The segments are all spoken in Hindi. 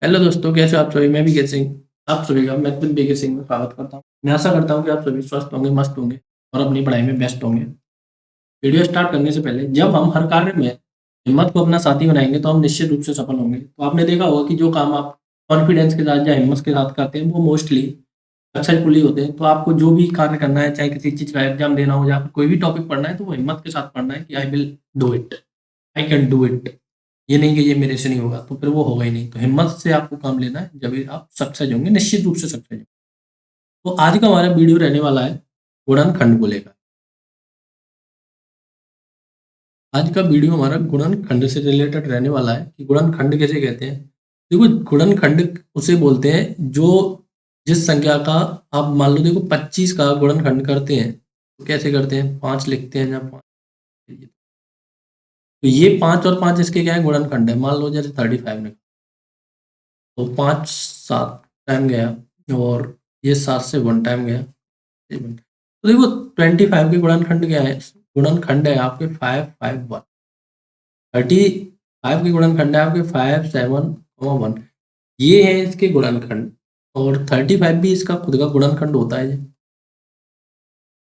हेलो दोस्तों, कैसे हो आप सभी। मैं विकेट सिंह आप सभी का मैथमेटिक्स विकेट सिंह में स्वागत करता हूँ। मैं आशा करता हूँ कि आप सभी स्वस्थ होंगे, मस्त होंगे और अपनी पढ़ाई में बेस्ट होंगे। वीडियो स्टार्ट करने से पहले, जब हम हर कार्य में हिम्मत को अपना साथी बनाएंगे तो हम निश्चित रूप से सफल होंगे। तो आपने देखा होगा कि जो काम आप कॉन्फिडेंस के साथ या हिम्मत के साथ करते हैं वो मोस्टली सक्सेसफुली होते हैं। तो आपको जो भी कार्य करना है, चाहे किसी चीज़ का एग्जाम देना हो या फिर कोई भी टॉपिक पढ़ना है, तो वो हिम्मत के साथ पढ़ना है कि I will do it, I can do it. ये नहीं कि ये मेरे से नहीं होगा, तो फिर वो होगा ही नहीं। तो हिम्मत से आपको काम लेना है, जब आप सक्सेस होंगे, निश्चित रूप से सक्सेस होंगे। तो आज का हमारा वीडियो रहने वाला है गुणनखंड को लेकर। आज का वीडियो हमारा गुणनखंड से रिलेटेड रहने वाला है कि गुणनखंड कैसे कहते हैं। देखो, गुणनखंड उसे बोलते हैं जो जिस संख्या का आप मान लो, देखो 25 का गुणनखंड करते हैं तो कैसे करते हैं, 5 लिखते हैं या 5। तो ये 5 और 5 इसके क्या है, गुणनखंड है। मान लो जैसे 35 ने, तो 5 7 टाइम गया और ये 7 से 1 टाइम गया। तो देखो 25 के गुणनखंड क्या है, गुणनखंड है आपके 5 5 1। 35 के गुणनखंड है आपके 5 7 1। ये है इसके गुणनखंड। और 35 भी इसका खुद का गुणनखंड होता है।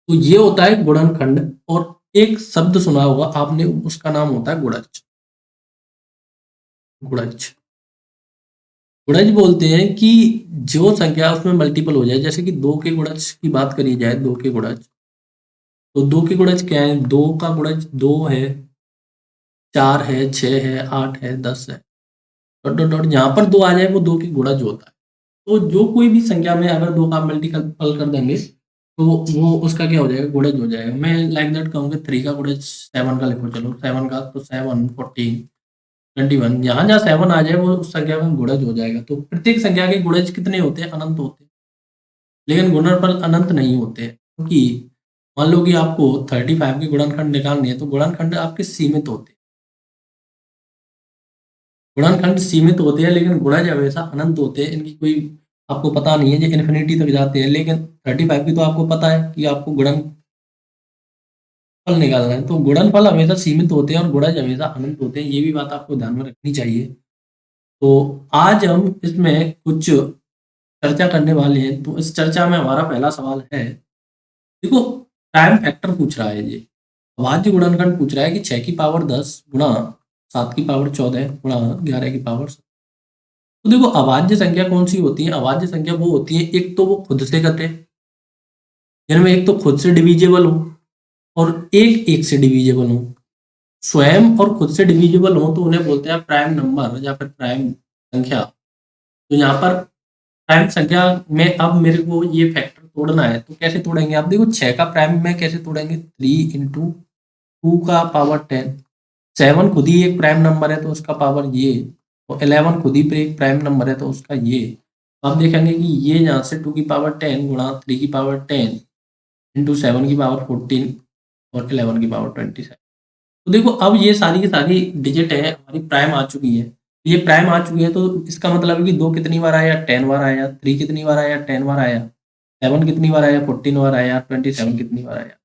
तो ये होता है गुणनखंड। और एक शब्द सुना होगा आपने, उसका नाम होता है गुणज। गुणज गुणज बोलते हैं कि जो संख्या उसमें मल्टीपल हो जाए, जैसे कि 2 के गुणज की बात करी जाए, 2 के गुणज। तो 2 के गुणज क्या है, 2 का गुणज 2 है, 4 है, 6 है, 8 है, 10 है। डॉट डॉट डॉट, जहाँ पर 2 आ जाए वो 2 के गुणज होता है। तो जो कोई भी संख्या में अगर 2 का आप मल्टीपल कर देंगे तो वो उसका क्या हो जाएगा, गुणज हो जाएगा। मैं लाइक दैट कहूँगा 3 का गुणज 7 का लिखो, चलो 7 का, तो 7 14 21, जहाँ जहाँ 7 आ जाए वो उस संख्या का गुणज हो जाएगा। तो प्रत्येक संख्या के गुणज कितने होते हैं, अनंत होते हैं। लेकिन गुणनफल अनंत नहीं होते हैं, क्योंकि मान लो कि आपको 35 के गुणनखंड निकालने हैं, तो गुणनखंड आपके सीमित होते हैं। गुणनखंड सीमित होते हैं, लेकिन गुणज हमेशा अनंत होते हैं। इनकी कोई आपको पता नहीं है, जो इन्फिनिटी तक जाते हैं। लेकिन 35 की तो आपको पता है कि आपको गुणनफल निकालना है। तो गुणनफल हमेशा सीमित होते हैं और गुणज हमेशा अनंत होते हैं। ये भी बात आपको ध्यान में रखनी चाहिए। तो आज हम इसमें कुछ चर्चा करने वाले हैं। तो इस चर्चा में हमारा पहला सवाल है, देखो टाइम फैक्टर पूछ रहा है ये। अभाज्य गुणनखंड पूछ रहा है कि 6 की पावर 10 गुणा 7 की पावर 14 गुणा 11 की पावर 7। तो देखो अभाज्य संख्या कौन सी होती है, अभाज्य संख्या वो होती है, एक तो वो खुद से कटे, जिनमें एक तो खुद से डिविजिबल हो और एक एक से डिविजिबल हो। स्वयं और खुद से डिविजिबल हो तो उन्हें बोलते हैं प्राइम नंबर या फिर प्राइम संख्या। तो यहाँ पर प्राइम संख्या में अब मेरे को ये फैक्टर तोड़ना है, तो कैसे तोड़ेंगे आप देखो, 6 का प्राइम में कैसे तोड़ेंगे, 3 इंटू 2 का पावर 10। 7 खुद ही एक प्राइम नंबर है तो उसका पावर ये, और 11 खुद ही पे एक प्राइम नंबर है तो उसका ये। अब देखेंगे कि ये यहाँ से 2 की पावर 10 गुणा 3 की पावर 10 इंटू 7 की पावर 14 और 11 की पावर 27। तो देखो अब ये सारी की सारी डिजिट है हमारी प्राइम आ चुकी है। ये प्राइम आ चुकी है तो इसका मतलब है कि 2 कितनी बार आया, 10 बार आया, 3 कितनी बार आया, 10 बार आया, 7 कितनी बार आया, 14 बार आया, 27 कितनी बार आया।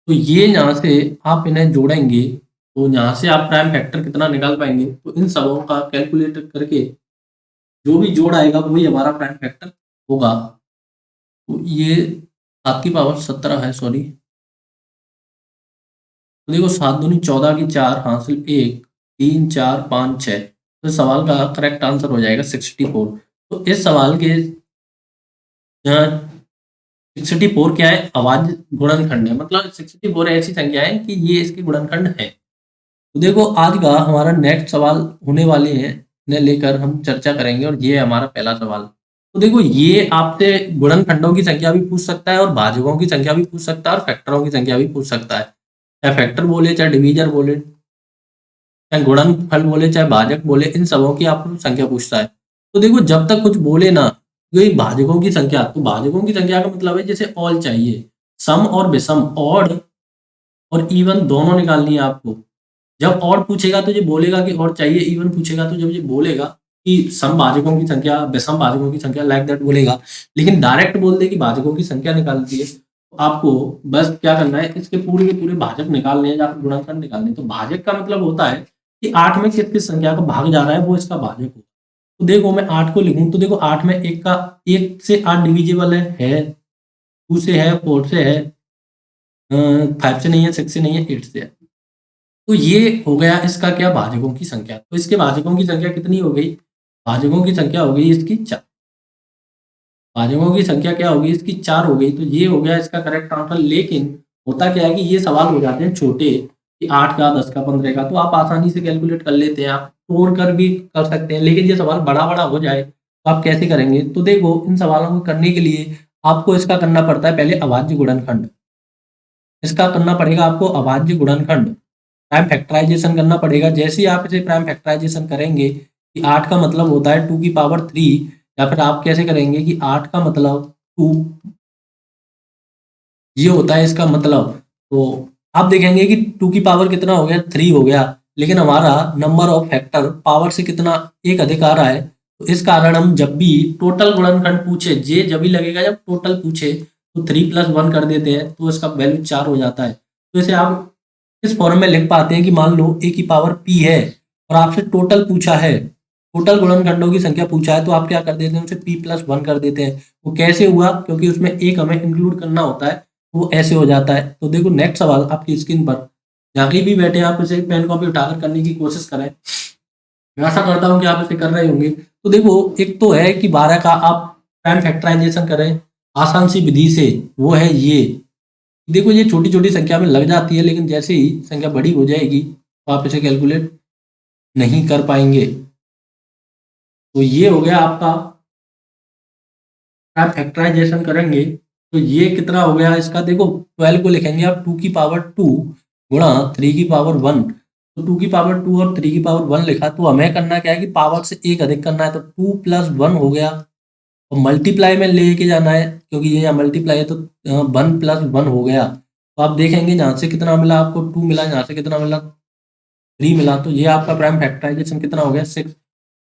तो ये यहाँ से आप इन्हें जोड़ेंगे तो यहाँ से आप प्राइम फैक्टर कितना निकाल पाएंगे। तो इन सबों का कैलकुलेट करके जो भी जोड़ आएगा वही हमारा प्राइम फैक्टर होगा। तो ये 7 की पावर 17 है, सॉरी। तो देखो 7 दूनी 14 की 4 हासिल 1 3 4 5 6। तो सवाल का करेक्ट आंसर हो जाएगा 64। तो इस सवाल के 64 क्या है, अभाज्य गुणनखंड है। मतलब 64 ऐसी संख्या है कि ये इसके गुणनखंड है। तो देखो आज का हमारा नेक्स्ट सवाल होने वाले हैं, ने लेकर हम चर्चा करेंगे, और ये है हमारा पहला सवाल। तो देखो ये आपसे गुणनखंडों की संख्या भी पूछ सकता है और भाजकों की संख्या भी पूछ सकता है और फैक्टरों की संख्या भी पूछ सकता है। चाहे फैक्टर बोले, चाहे डिवीजर बोले, चाहे गुणनफल बोले, चाहे भाजक बोले, इन सबों की आपको संख्या पूछता है। तो देखो जब तक कुछ बोले ना, यही भाजकों की संख्या, तो भाजकों की संख्या का मतलब है जैसे ऑल चाहिए, सम और विषम, ऑड और इवन दोनों निकालनी है आपको। जब ऑड पूछेगा तो ये बोलेगा कि ऑड चाहिए, इवन पूछेगा तो जब ये बोलेगा कि सम भाजकों की संख्या, विषम भाजकों की संख्या, लाइक दैट बोलेगा। लेकिन डायरेक्ट बोल दे कि भाजकों की संख्या निकाल दी है, तो आपको बस क्या करना है, इसके पूरे के पूरे भाजक निकालने हैं या फिर गुणनखंड निकालने हैं। तो भाजक का मतलब होता है कि 8 में किस-किस संख्या का भाग जा रहा है वो इसका भाजक होगा। तो देखो मैं 8 को लिखूँ तो देखो 8 में 1 से 8 डिविजिबल है, 2 से है, 4 से है, 5 से नहीं है, 6 से नहीं है, 8 से है। तो ये हो गया इसका क्या, भाजकों की संख्या। तो इसके भाजकों की संख्या कितनी हो गई? भाजकों की संख्या हो गई इसकी 4। भाजकों की संख्या क्या होगी इसकी? 4 हो गई। तो ये हो गया इसका करेक्ट आंसर। लेकिन होता क्या है कि ये सवाल हो जाते हैं छोटे, कि 8 का, 10 का, 15 का, तो आप आसानी से कैलकुलेट कर लेते हैं, आप तोड़ कर भी कर सकते हैं। लेकिन ये सवाल बड़ा-बड़ा हो जाए तो आप कैसे करेंगे? तो देखो इन सवालों को करने के लिए आपको इसका करना पड़ता है पहले अभाज्य गुणनखंड। इसका करना पड़ेगा आपको अभाज्य गुणनखंड, प्राइम फैक्टराइजेशन करना पड़ेगा। जैसे ही आप इसे प्राइम फैक्टराइजेशन करेंगे कि 8 का मतलब होता है 2 की पावर 3, या फिर आप कैसे करेंगे कि 8 का मतलब 2, ये होता है इसका मतलब। तो आप देखेंगे कि 2 की पावर कितना हो गया? 3 हो गया। लेकिन हमारा नंबर ऑफ फैक्टर पावर से कितना एक अधिक आ रहा है। तो इस कारण हम जब भी टोटल गुणनखंड पूछे, जे जब भी लगेगा जब टोटल पूछे, तो 3 + 1 कर देते हैं, तो इसका वैल्यू 4 हो जाता है। तो इसे आप इस फॉर्म में लिख पाते हैं कि मान लो a की पावर p है और आपसे टोटल पूछा है, टोटल गुणनखंडों की संख्या पूछा है, तो आप क्या कर देते हैं? उसे p+1 कर देते हैं। वो कैसे हुआ? क्योंकि उसमें एक हमें इंक्लूड करना होता है, वो ऐसे हो जाता है। तो देखो नेक्स्ट सवाल आपकी स्क्रीन पर, जहाँ कहीं भी बैठे आप इसे पेन कॉपी उठाकर करने की कोशिश करें। मैं आशा करता हूँ कि आप इसे कर रहे होंगे। तो देखो एक तो है कि 12 का आप प्राइम फैक्टराइजेशन करें आसान सी विधि से, वो है ये। देखो ये छोटी-छोटी संख्या में लग जाती है, लेकिन जैसे ही संख्या बड़ी हो जाएगी तो आप इसे कैलकुलेट नहीं कर पाएँगे। तो ये हो गया आपका, आप फैक्टराइजेशन करेंगे तो ये कितना हो गया इसका? देखो 12 को लिखेंगे आप 2 की पावर 2 गुणा 3 की पावर 1। तो 2 की पावर 2 और 3 की पावर 1 लिखा, तो हमें करना क्या है कि पावर से एक अधिक करना है। तो 2 + 1 हो गया, और मल्टीप्लाई में लेके जाना है क्योंकि ये यहाँ मल्टीप्लाई है, तो 1 + 1 हो गया। तो आप देखेंगे यहाँ से कितना मिला आपको? 2 मिला, यहाँ से कितना मिला? 3 मिला। तो ये आपका प्राइम फैक्टराइजेशन कितना हो गया? 6।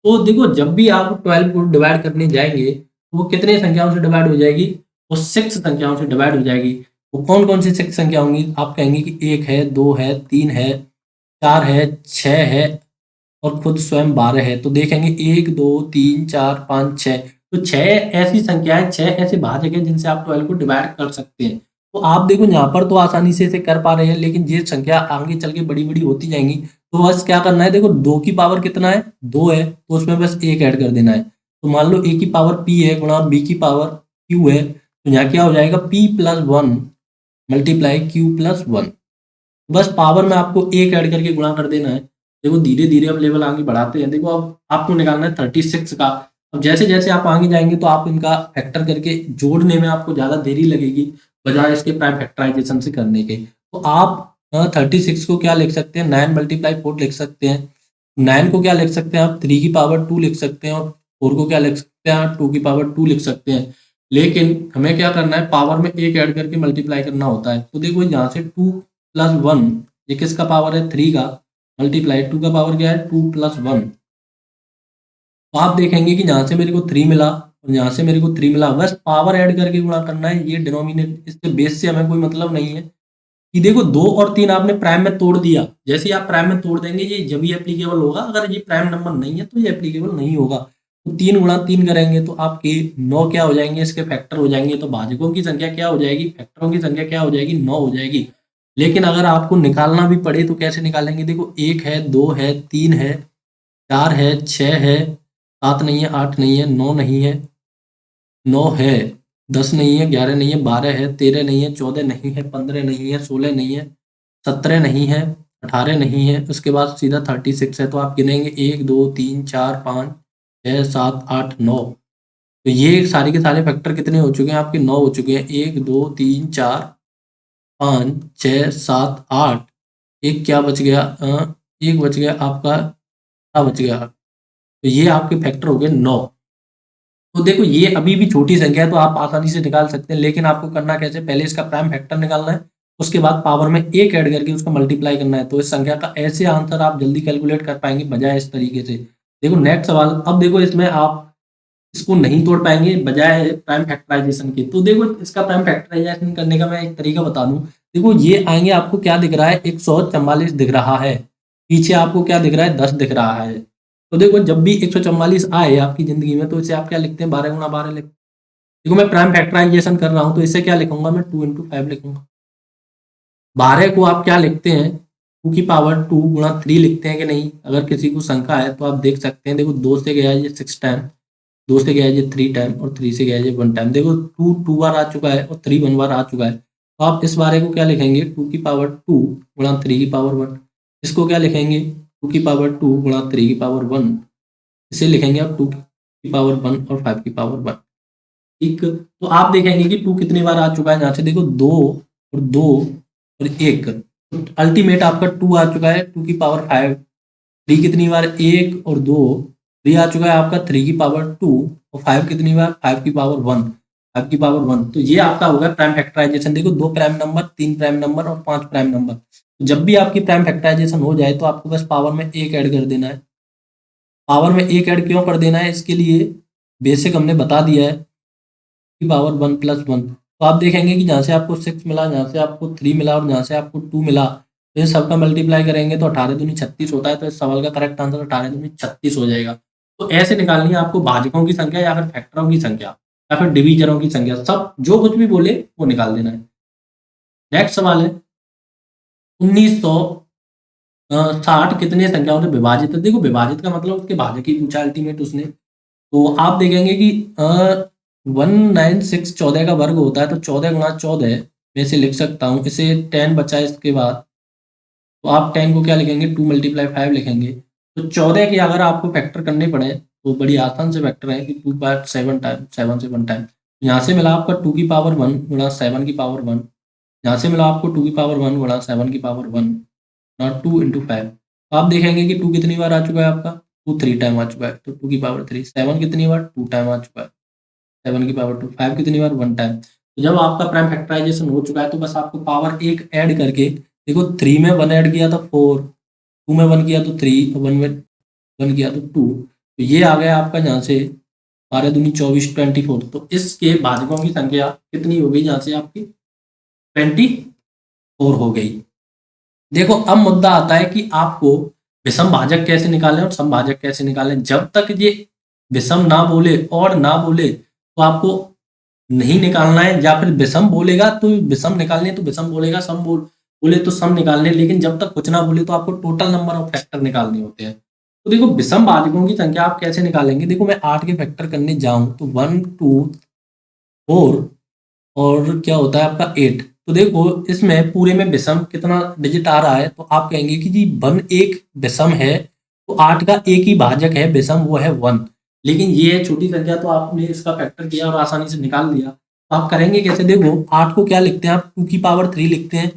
तो देखो जब भी आप 12 को डिवाइड करने जाएंगे तो वो कितने संख्याओं से डिवाइड हो जाएगी? वो 6 संख्याओं से डिवाइड हो जाएगी। वो कौन कौन सी 6 संख्या होंगी? आप कहेंगे कि 1 है, 2 है, 3 है, 4 है, 6 है, और खुद स्वयं 12 है। तो देखेंगे 1, 2, 3, 4, 5, 6। तो 6 ऐसी संख्याएं, 6 ऐसे भाजक हैं जिनसे आप 12 को डिवाइड कर सकते हैं। तो आप देखो यहाँ पर तो आसानी से इसे कर पा रहे हैं, लेकिन ये संख्या आगे चल के बड़ी बड़ी होती जाएंगी। तो बस क्या करना है? देखो 2 की पावर कितना है? 2 है, तो उसमें बस 1 ऐड कर देना है। तो मान लो a की पावर p है गुणा b की पावर q है, तो यहाँ क्या हो जाएगा? p+1 multiply q+1। बस पावर में आपको 1 ऐड करके गुणा कर देना है। देखो धीरे धीरे अब लेवल आगे बढ़ाते हैं। देखो अब आपको निकालना है 36 का। अब जैसे जैसे आप आगे जाएंगे तो आप इनका फैक्टर करके जोड़ने में आपको ज़्यादा देरी लगेगी, बजाय इसके प्राइम फैक्टराइजेशन से करने के। तो आप 36 को क्या लिख सकते हैं? 9 × 4 लिख सकते हैं। 9 को क्या लिख सकते हैं आप? 3 की पावर 2 लिख सकते हैं, और 4 को क्या लिख सकते हैं आप? 2 की पावर 2 लिख सकते हैं। लेकिन हमें क्या करना है? पावर में 1 ऐड करके मल्टीप्लाई करना होता है। तो देखो यहाँ से 2 + 1, ये किसका पावर है? 3 का, मल्टीप्लाई 2 का पावर क्या है? 2 + 1। तो आप देखेंगे कि यहाँ से मेरे को 3 मिला और यहाँ से मेरे को 3 मिला। बस पावर ऐड करके गुणा करना है, ये डिनोमिनेटर, इसके बेस से हमें कोई मतलब नहीं है। कि देखो 2 और 3 आपने प्राइम में तोड़ दिया, जैसे ही आप प्राइम में तोड़ देंगे ये जब ही एप्लीकेबल होगा। अगर ये प्राइम नंबर नहीं है तो ये एप्लीकेबल नहीं होगा। तो 3 गुणा 3 करेंगे तो आपके 9 क्या हो जाएंगे? इसके फैक्टर हो जाएंगे। तो भाजकों की संख्या क्या हो जाएगी? फैक्टरों की संख्या क्या हो जाएगी? 9 हो जाएगी। लेकिन अगर आपको निकालना भी पड़े तो कैसे निकालेंगे? देखो 1 है, 2 है, 3 है, 4 है, 6 है, 7 नहीं है, 8 नहीं है, 9 नहीं है, 9 है, 10 नहीं है, 11 नहीं है, 12 है, 13 नहीं है, 14 नहीं है, 15 नहीं है, 16 नहीं है, 17 नहीं है, 18 नहीं है, उसके बाद सीधा 36 है। तो आप गिनेंगे 1, 2, 3, 4, 5, 6, 7, 8, 9। तो ये सारे के सारे फैक्टर कितने हो चुके हैं? आपके 9 हो चुके हैं। 1, 2, 3, 4, 5, 6, 7, 8। एक क्या बच गया? एक बच गया आपका, क्या बच गया? तो ये आपके फैक्टर हो गए 9। तो देखो ये अभी भी छोटी संख्या है तो आप आसानी से निकाल सकते हैं, लेकिन आपको करना कैसे? पहले इसका प्राइम फैक्टर निकालना है, उसके बाद पावर में 1 ऐड करके उसका मल्टीप्लाई करना है। तो इस संख्या का ऐसे आंसर आप जल्दी कैलकुलेट कर पाएंगे, बजाय इस तरीके से। देखो नेक्स्ट सवाल, अब देखो इसमें आप इसको नहीं तोड़ पाएंगे बजाय प्राइम फैक्टराइजेशन के। तो देखो इसका प्राइम फैक्टराइजेशन करने का मैं एक तरीका बता दूं। देखो ये आएंगे, आपको क्या दिख रहा है? 144 दिख रहा है। पीछे आपको क्या दिख रहा है, 10 दिख रहा है। तो देखो जब भी 144 आए आपकी जिंदगी में तो इसे आप क्या लिखते हैं, 12 गुणा 12 लिखते हैं। देखो मैं प्राइम फैक्टराइजेशन कर रहा हूँ तो इसे क्या लिखूंगा मैं, 2 इंटू 5 लिखूंगा। 12 को आप क्या लिखते हैं, 2 की पावर 2 गुणा 3 लिखते हैं कि नहीं। अगर किसी को शंका है तो आप देख सकते हैं, देखो 2 से गया है ये 6 टाइम, 2 से गया है ये 3 टाइम और 3 से गया है ये 1 टाइम। देखो 2 बार आ चुका है और 3 1 बार आ चुका है। तो आप इस बारे को क्या लिखेंगे, 2 की पावर 2 गुणा 3 की पावर 1। इसको क्या लिखेंगे, 2 की पावर 2 गुणा 3 की पावर 1। इसे लिखेंगे आप 2 की पावर 1 और 5 की पावर 1। ठीक, तो आप देखेंगे कि 2 कितनी बार आ चुका है, यहाँ से देखो 2 और 2 और 1। तो अल्टीमेट आपका 2 आ चुका है, 2 की पावर 5। 3 कितनी बार, 1 और 2, 3 आ चुका है आपका 3 की पावर 2 और 5 कितनी बार, 5 की पावर 1, 5 की पावर 1। तो ये आपका होगा प्राइम फैक्टराइजेशन। देखो 2 प्राइम नंबर, 3 प्राइम नंबर और 5 प्राइम नंबर। तो जब भी आपकी प्राइम फैक्टराइजेशन हो जाए तो आपको बस पावर में 1 ऐड कर देना है। पावर में 1 ऐड क्यों कर देना है, इसके लिए बेसिक हमने बता दिया है की पावर 1 प्लस 1। तो आप देखेंगे कि जहाँ से आपको 6 मिला, जहाँ से आपको 3 मिला और जहाँ से आपको 2 मिला, तो इन सबका मल्टीप्लाई करेंगे तो 18 दूनी 36 होता है। तो इस सवाल का करेक्ट आंसर 18 दूनी 36 हो जाएगा। तो ऐसे निकालनी है आपको भाजकों की संख्या या फिर फैक्टरों की संख्या या फिर डिवीजनों की संख्या, सब जो कुछ भी बोले वो निकाल देना है। नेक्स्ट सवाल है 1960 कितने संख्याओं से विभाजित है। देखो विभाजित का मतलब उसके भाजक ही पूछा अल्टीमेट उसने। तो आप देखेंगे कि 196 14 का वर्ग होता है, तो 14 गुणा 14 में से लिख सकता हूँ इसे। 10 बचा है इसके बाद, तो आप 10 को क्या लिखेंगे, 2 मल्टीप्लाई 5 लिखेंगे। तो 14 के अगर आपको फैक्टर करने पड़े तो बड़ी आसान से फैक्टर है कि 2 बार 7 टाइम, 7 से 1 टाइम। यहाँ से मिला आपका 2 की पावर 1 गुणा 7 की पावर 1। यहाँ से मिला आपको 2 की पावर 1 गुणा 7 की पावर 1 गुणा 2 इंटू 5। तो आप देखेंगे कि 2 कितनी बार आ चुका है आपका, 2 3 टाइम आ चुका है, तो 2 की पावर 3। 7 कितनी बार, 2 टाइम आ चुका है, 7 की पावर 2। 5 कितनी बार, 1 टाइम। तो जब आपका प्राइम फैक्टराइजेशन हो चुका है तो बस आपको पावर 1 ऐड करके, देखो 3 में 1 ऐड किया तो 4, 2 में 1 किया तो 3 और 1 में 1 किया तो 2। तो ये आ गया आपका यहाँ से 12 दूनी 24, 24। तो इसके भाजकों की संख्या कितनी हो गई, यहाँ से आपकी 24 हो गई। देखो अब मुद्दा आता है कि आपको विषम भाजक कैसे निकालें और समभाजक कैसे निकालें। जब तक ये विषम ना बोले और ना बोले तो आपको नहीं निकालना है, या फिर विषम बोलेगा तो विषम निकालने, तो विषम बोलेगा, सम बोले तो सम निकालने। लेकिन जब तक कुछ ना बोले तो आपको टोटल नंबर ऑफ फैक्टर निकालने होते हैं। तो देखो विषम भाजकों की संख्या आप कैसे निकालेंगे, देखो मैं 8 के फैक्टर करने जाऊं तो 1 2 4 और क्या होता है आपका 8। तो देखो इसमें पूरे में विषम कितना डिजिट आ रहा है, तो आप कहेंगे कि जी 1 एक विषम है, तो 8 का एक ही भाजक है विषम, वो है 1। लेकिन ये है छोटी संख्या, तो आपने इसका फैक्टर किया और आसानी से निकाल दिया। तो आप करेंगे कैसे, देखो 8 को क्या लिखते हैं आप, 2 की पावर 3 लिखते हैं।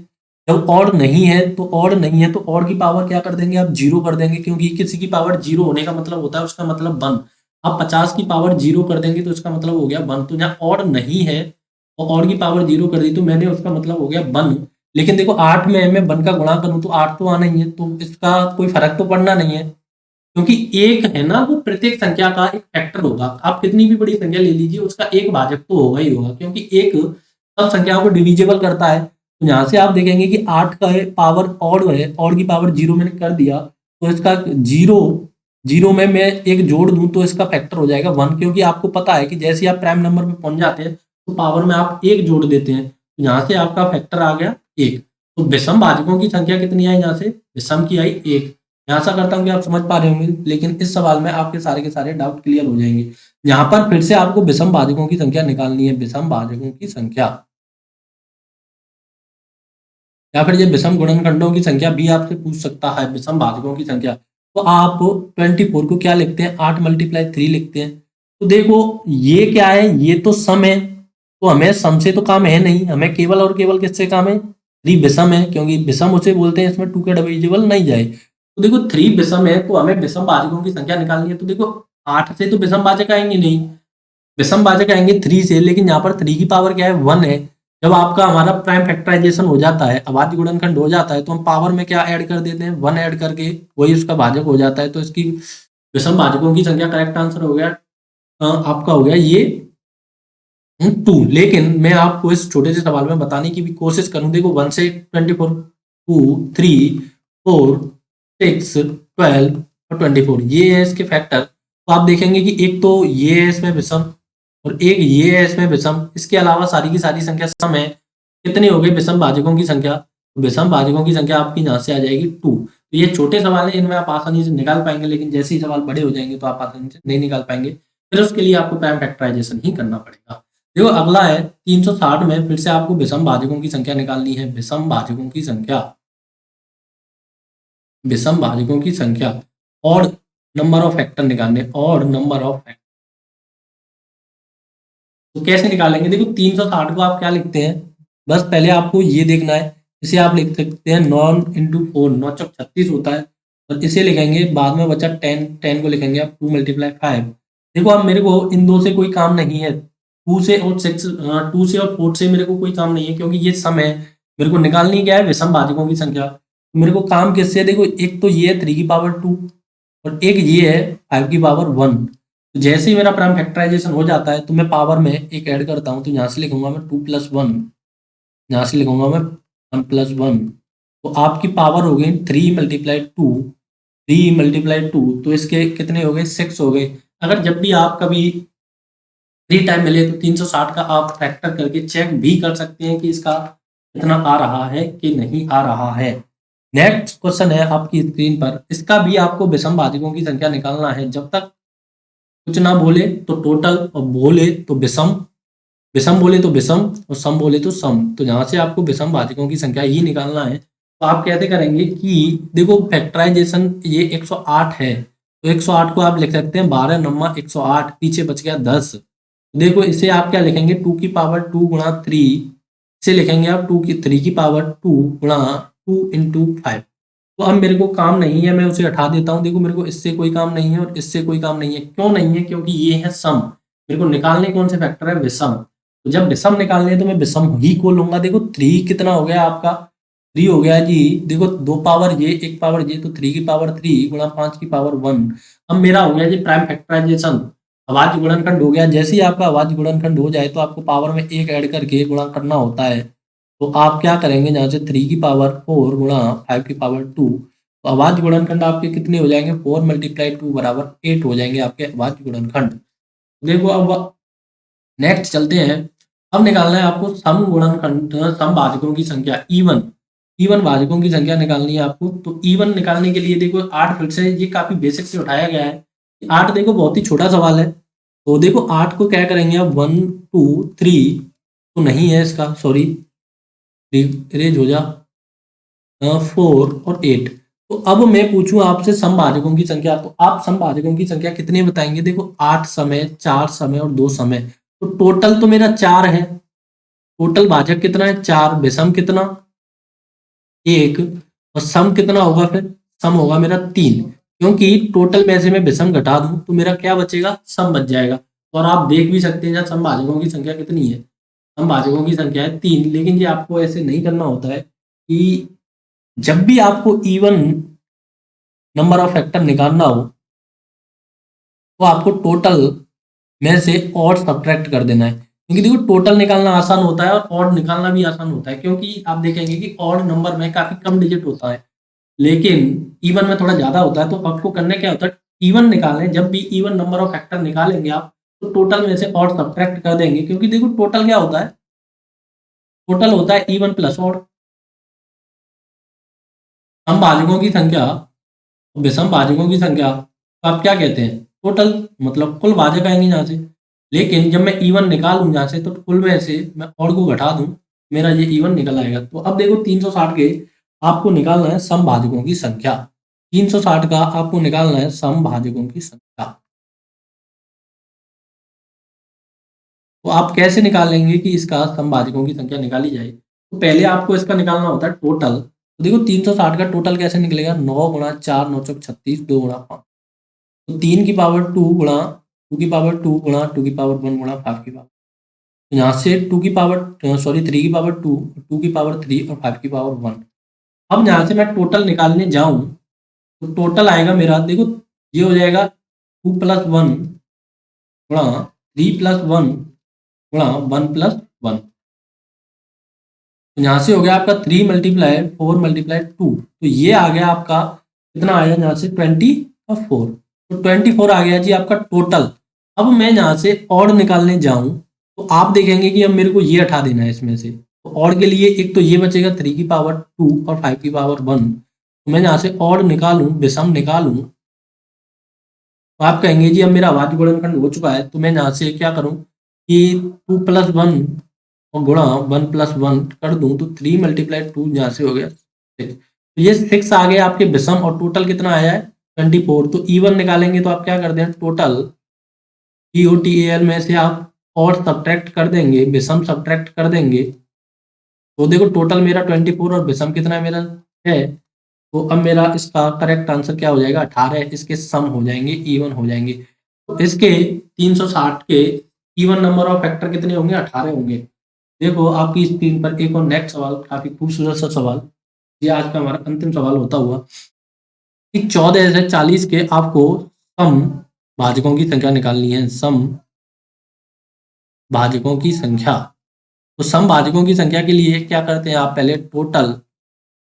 जब ऑड नहीं है तो ऑड नहीं है तो ऑड की पावर क्या कर देंगे आप, 0 कर देंगे, क्योंकि किसी की पावर 0 होने का मतलब होता है उसका मतलब 1। आप 50 की पावर 0 कर देंगे तो इसका मतलब हो गया 1। तो जहाँ ऑड नहीं है और ऑड की पावर 0 कर दी तो मैंने उसका मतलब हो गया 1। लेकिन देखो 8 में मैं 1 का गुणा करूं तो 8 तो आना ही है, तो इसका कोई फर्क तो पड़ना नहीं है, क्योंकि एक है ना, वो प्रत्येक संख्या का एक फैक्टर होगा। आप कितनी भी बड़ी संख्या ले लीजिए उसका एक भाजक तो होगा ही होगा, क्योंकि एक सब संख्याओं को डिविजिबल करता है। तो यहाँ से आप देखेंगे कि 8 का पावर ऑड है, ऑड की पावर 0 मैंने कर दिया, तो इसका 0 0 में मैं एक जोड़ दूं तो इसका फैक्टर हो जाएगा 1। क्योंकि आपको पता है कि जैसे आप प्राइम नंबर पे पहुंच जाते हैं तो पावर में आप एक जोड़ देते हैं, तो यहाँ से आपका फैक्टर आ गया 1। तो विषम भाजकों की संख्या कितनी आई, यहाँ से विषम की आई 1। मैं आशा करता हूँ कि आप समझ पा रहे होंगे, लेकिन इस सवाल में आपके सारे के सारे डाउट क्लियर हो जाएंगे। यहाँ पर फिर से आपको विषम भाजकों की संख्या निकालनी है, विषम भाजकों की संख्या, या फिर ये विषम गुणनखंडों की संख्या भी आपसे पूछ सकता है, विषम भाजकों की संख्या। तो आप 24 को क्या लिखते हैं, 8 मल्टीप्लाई 3 लिखते हैं। तो देखो ये क्या है, ये तो सम है, तो हमें सम से तो काम है नहीं, हमें केवल और केवल किससे काम है, 3 विषम है, क्योंकि विषम उसे बोलते हैं इसमें 2 का डिविजिबल नहीं जाए। तो देखो 3 विषम है तो हमें विषम भाजकों की संख्या निकालनी है। तो देखो 8 से तो विषम भाजक आएंगे नहीं, विषम भाजक आएंगे 3 से, लेकिन यहाँ पर 3 की पावर क्या है, 1 है। जब आपका हमारा प्राइम फैक्टराइजेशन हो जाता है, अभाज्य गुणनखंड हो जाता है, तो हम पावर में क्या ऐड कर देते हैं, 1 ऐड करके वही उसका भाजक हो जाता है। तो इसकी विषम भाजकों की संख्या करेक्ट आंसर हो गया आपका हो गया ये 2। लेकिन मैं आपको इस छोटे से सवाल में बताने की भी कोशिश करूं, देखो 1 से 24, 2 3 4 6, 12 और 24 ये है इसके फैक्टर। तो आप देखेंगे कि एक तो ये है इसमें विषम और एक ये है इसमें विषम, इसके अलावा सारी की सारी संख्या सम है। कितनी हो गई विषम भाजकों की संख्या? तो विषम भाजकों की संख्या आपकी यहाँ से आ जाएगी 2। तो ये छोटे सवाल है, इनमें आप आसानी से निकाल पाएंगे, लेकिन जैसे ही सवाल बड़े हो जाएंगे तो आप आसानी से नहीं निकाल पाएंगे, फिर उसके लिए आपको प्राइम फैक्टराइजेशन ही करना पड़ेगा। देखो अगला है 360 में फिर से आपको विषम भाजकों की संख्या निकालनी है। विषम भाजकों की संख्या, विषम भाजकों की संख्या और नंबर ऑफ फैक्टर निकालने, और नंबर ऑफ फैक्टर। तो कैसे निकालेंगे? देखो 360 को आप क्या लिखते हैं, बस पहले आपको ये देखना है, इसे आप लिख सकते हैं 9 इंटू 4, 9 चौक 36 होता है, और इसे लिखेंगे, बाद में बचा 10, 10 को लिखेंगे आप 2 मल्टीप्लाई 5। देखो अब मेरे को इन दो से कोई काम नहीं है, 2 से और 6, 2 से और 4 से मेरे को कोई काम नहीं है, क्योंकि ये सम है, मेरे को निकालनी क्या है? विषम भाजकों की संख्या। मेरे को काम किससे? देखो एक तो ये है 3 की पावर 2 और एक ये है 5 की पावर 1। तो जैसे ही मेरा प्राइम फैक्टराइजेशन हो जाता है तो मैं पावर में एक ऐड करता हूँ, तो यहाँ से लिखूंगा मैं 2 प्लस 1, यहाँ से लिखूंगा मैं 1 प्लस 1। तो आपकी पावर हो गई 3 मल्टीप्लाई 2, 3 मल्टीप्लाई 2, तो इसके कितने हो गए? 6 हो गए। अगर जब भी आप कभी फ्री टाइम मिले तो 360 का आप फैक्टर करके चेक भी कर सकते हैं कि इसका कितना आ रहा है कि नहीं आ रहा है। नेक्स्ट क्वेश्चन है आपकी स्क्रीन पर, इसका भी आपको विषम भाजकों की संख्या निकालना है। जब तक कुछ ना बोले तो टोटल, और बोले तो विषम, विषम बोले तो विषम, और सम बोले तो सम। तो यहाँ से आपको विषम भाजकों की संख्या ही निकालना है। तो आप कैसे करेंगे कि देखो फैक्टराइजेशन ये 108 है, तो 108 को आप लिख सकते हैं 12 नम्मा 108, पीछे बच गया 10। देखो इसे आप क्या लिखेंगे? 2 की पावर 2 गुणा 3, इसे लिखेंगे आप 2 की 3 की पावर 2 गुणा 2 इंटू 5। तो अब मेरे को काम नहीं है, मैं उसे हटा देता हूँ। देखो मेरे को इससे कोई काम नहीं है और इससे कोई काम नहीं है। क्यों नहीं है? क्योंकि ये है सम, मेरे को निकालने कौन से फैक्टर है? विषम। तो जब विषम निकालने हैं तो मैं विषम ही को लूंगा। देखो 3 कितना हो गया आपका? 3 हो गया जी। देखो 2 पावर ये, 1 पावर ये, तो 3 की पावर 3 गुणा 5 की पावर 1। अब मेरा हो गया जी प्राइम फैक्टराइजेशन, अभाज्य गुणनखंड हो गया। जैसे ही आपका अभाज्य गुणनखंड हो जाए तो आपको पावर में 1 ऐड करके गुणा करना होता है। तो आप क्या करेंगे? यहाँ से 3 की पावर 4 गुणा 5 की पावर 2, तो अभाज्य गुणनखंड आपके कितने हो जाएंगे? 4 मल्टीप्लाई 2 बराबर 8 हो जाएंगे आपके अभाज्य गुणनखंड। देखो अब नेक्स्ट चलते हैं। अब निकालना है आपको सम गुणनखंड, सम भाजकों की संख्या, इवन, इवन भाजकों की संख्या निकालनी है आपको। तो इवन निकालने के लिए देखो 8 फिर से ये काफी बेसिक से उठाया गया है। 8 देखो बहुत ही छोटा सवाल है। तो देखो 8 को क्या करेंगे आप? 1 2 3, तो नहीं है इसका, सॉरी इरेज हो जा, 4 और 8। तो अब मैं पूछूं आपसे समभाजकों की संख्या, तो आप समभाजकों की संख्या कितनी बताएंगे? देखो 8 समय, 4 समय और 2 समय, तो टोटल तो मेरा 4 है। टोटल भाजक कितना है? 4। विषम कितना? 1। और सम कितना होगा फिर? सम होगा मेरा 3, क्योंकि टोटल में से मैं विषम घटा दूं तो मेरा क्या बचेगा? सम बच जाएगा। और आप देख भी सकते हैं समभाजकों की संख्या कितनी है। समभाजकों की संख्या है 3, लेकिन ये आपको ऐसे नहीं करना होता है कि जब भी आपको इवन नंबर ऑफ फैक्टर निकालना हो तो आपको टोटल में से ऑड सब्ट्रैक्ट कर देना है। क्योंकि देखो टोटल निकालना आसान होता है और ऑड निकालना भी आसान होता है, क्योंकि आप देखेंगे कि ऑड नंबर में काफी कम डिजिट होता है, लेकिन इवन में थोड़ा ज्यादा होता है। तो आपको करने क्या होता है? इवन निकालें, जब भी इवन नंबर ऑफ फैक्टर निकालेंगे आप तो टोटल में से ऑड सब्ट्रैक्ट कर देंगे। क्योंकि देखो टोटल क्या होता है? टोटल होता है इवन प्लस ऑड। हम भाजकों की संख्या, विषम भाजकों की संख्या तो आप क्या कहते हैं? टोटल, मतलब कुल भाजक आएंगे यहाँ से। लेकिन जब मैं इवन निकालूं यहाँ से तो कुल में से मैं और को घटा दूं, मेरा ये इवन निकल आएगा। तो अब देखो 360 के आपको निकालना है समभाजकों की संख्या। 360 का आपको निकालना है समभाजकों की संख्या। तो आप कैसे निकालेंगे कि इसका समभाजकों की संख्या निकाली जाए? तो पहले आपको इसका निकालना होता है टोटल। तो देखो 360 का टोटल कैसे निकलेगा? 9 गुणा 4 9 चौक 36, 2 गुणा 5, तो 3 की पावर 2 गुणा 2 की पावर 2 गुणा 2 की पावर 1 गुणा 5 की पावर। तो यहाँ से 2 की पावर, सॉरी 3 की पावर 2, 2 की पावर 3 और 5 की पावर 1। अब यहाँ से मैं टोटल निकालने जाऊं तो टोटल आएगा मेरा, देखो ये हो जाएगा 2 प्लस 1 गुणा 3 प्लस 1 गुणा 1 प्लस 1। तो यहाँ से हो गया आपका 3 मल्टीप्लाई 4 मल्टीप्लाई 2, तो ये आ गया आपका कितना आया यहाँ से 24, तो 24 आ गया जी आपका टोटल। अब मैं यहाँ से ऑड निकालने जाऊं तो आप देखेंगे कि अब मेरे को ये हटा देना है इसमें से। तो ऑड के लिए एक तो ये बचेगा 3 की पावर 2 और 5 की पावर 1। तो मैं यहाँ से ऑड निकालूं, विषम निकालूं, तो आप कहेंगे जी अब मेरा अभाज्य गुणनखंड हो चुका है। तो मैं यहाँ से क्या करूं कि 2 + 1 और गुणा 1 + 1 कर दूं, तो 3 × 2 यहाँ से हो गया 6। तो ये 6 आ गया आपके विषम, और टोटल कितना आया है 24। तो E1 निकालेंगे तो आप क्या कर दें, टोटल TOTAL में से आप और सब्ट्रैक्ट कर देंगे, विषम सब्ट्रैक्ट कर देंगे। तो देखो टोटल मेरा 24 और विषम कितना मेरा है। तो अब मेरा इसका करेक्ट आंसर क्या हो जाएगा, 18। इसके सम हो जाएंगे, इवन हो जाएंगे। तो इसके 360 के इवन नंबर ऑफ फैक्टर कितने होंगे, 18 होंगे। देखो आपकी स्क्रीन पर एक और नेक्स्ट सवाल, काफी खूबसूरत सा सवाल, ये आज का हमारा अंतिम सवाल होता हुआ कि 14 से 40 के आपको सम भाजकों की संख्या निकालनी है। सम भाजकों की संख्या, तो सम भाजकों की संख्या के लिए क्या करते हैं आप, पहले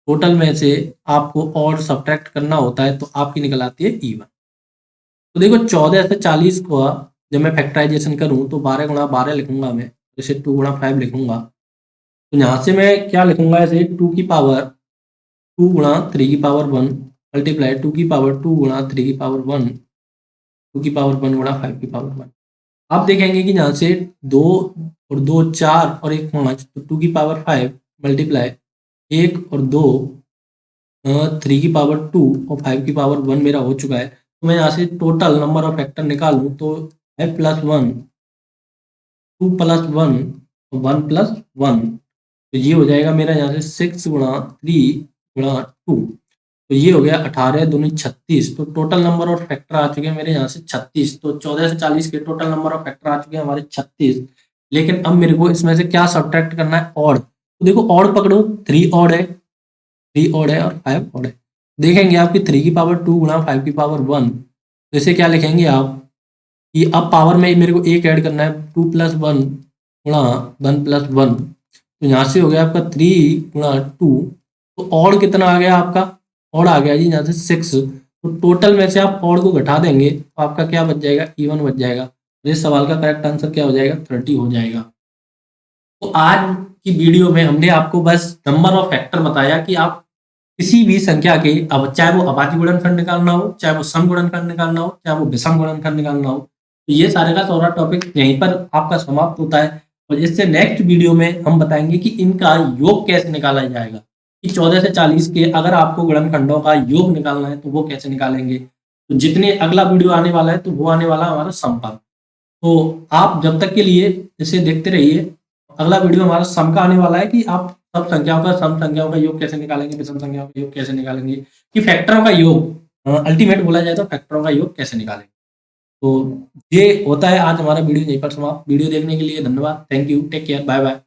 टोटल में से आपको और सब्ट्रैक्ट करना होता है, तो आपकी निकल आती है E1। तो देखो 14 से 40 को जब मैं फैक्टराइजेशन करूं तो 12 × 12 लिखूंगा मैं, जैसे 2 × 5 लिखूंगा। तो यहाँ से मैं क्या लिखूंगा, ऐसे 2 की पावर 2 × 3 की पावर 1 मल्टीप्लाई 2 की पावर 2 × 3 की पावर 1 2 की पावर 1 × 5 की पावर 1। आप देखेंगे कि यहाँ से 2 और 2 4 और 1 5, तो 2 की पावर 5 मल्टीप्लाई 1 और 2 3 की पावर 2 और 5 की पावर 1 मेरा हो चुका है। तो मैं यहाँ से टोटल नंबर ऑफ फैक्टर निकालूं तो 5 + 1 2 + 1 1 + 1, तो ये हो जाएगा मेरा यहाँ से 6 × 3 × 2, तो ये हो गया 18 दूनी 36। तो टोटल नंबर ऑफ फैक्टर आ चुके हैं मेरे यहाँ से 36। तो 14 से 40 के टोटल नंबर ऑफ फैक्टर आ चुके हैं हमारे 36। लेकिन अब मेरे को इसमें से क्या सब्ट्रैक्ट करना है, ऑड। तो देखो ऑड पकड़ो, 3 ऑड है, 3 ऑड है और 5 ऑड है। देखेंगे आपकी 3 की पावर 2 × 5 की पावर 1, तो इसे क्या लिखेंगे आप कि अब पावर में मेरे को एक ऐड करना है, 2 + 1 × 1 + 1, तो यहाँ से हो गया आपका 3 × 2। तो ऑड कितना आ गया आपका, ऑड आ गया जी यहाँ से 6। तो टोटल में से आप ऑड को घटा देंगे तो आपका क्या बच जाएगा, E1 बच जाएगा। तो इस सवाल का करेक्ट आंसर क्या हो जाएगा, 30 हो जाएगा। तो आज की वीडियो में हमने आपको बस नंबर ऑफ फैक्टर बताया कि आप किसी भी संख्या के, अब चाहे वो अभाज्य गुणनखंड निकालना हो, चाहे वो सम गुणनखंड निकालना हो, चाहे वो विषम गुणनखंड निकालना हो, तो ये सारे का सारा टॉपिक यहीं पर आपका समाप्त होता है। और इससे नेक्स्ट वीडियो में हम बताएंगे कि इनका योग कैसे निकाला जाएगा, कि 14 से 40 के अगर आपको गुणनखंडों का योग निकालना है तो वो कैसे निकालेंगे। तो जितने अगला वीडियो आने वाला है तो वो आने वाला हमारा सम पर। तो आप जब तक के लिए इसे देखते रहिए। अगला वीडियो हमारा सम का आने वाला है कि आप सब संख्याओं का, सम संख्याओं का योग कैसे निकालेंगे, विषम संख्याओं का योग कैसे निकालेंगे, कि फैक्टरों का योग, अल्टीमेट बोला जाए तो फैक्टरों का योग कैसे निकालेंगे। तो ये होता है आज हमारा वीडियो यहीं पर समाप्त। वीडियो देखने के लिए धन्यवाद। Thank you, take care, bye bye.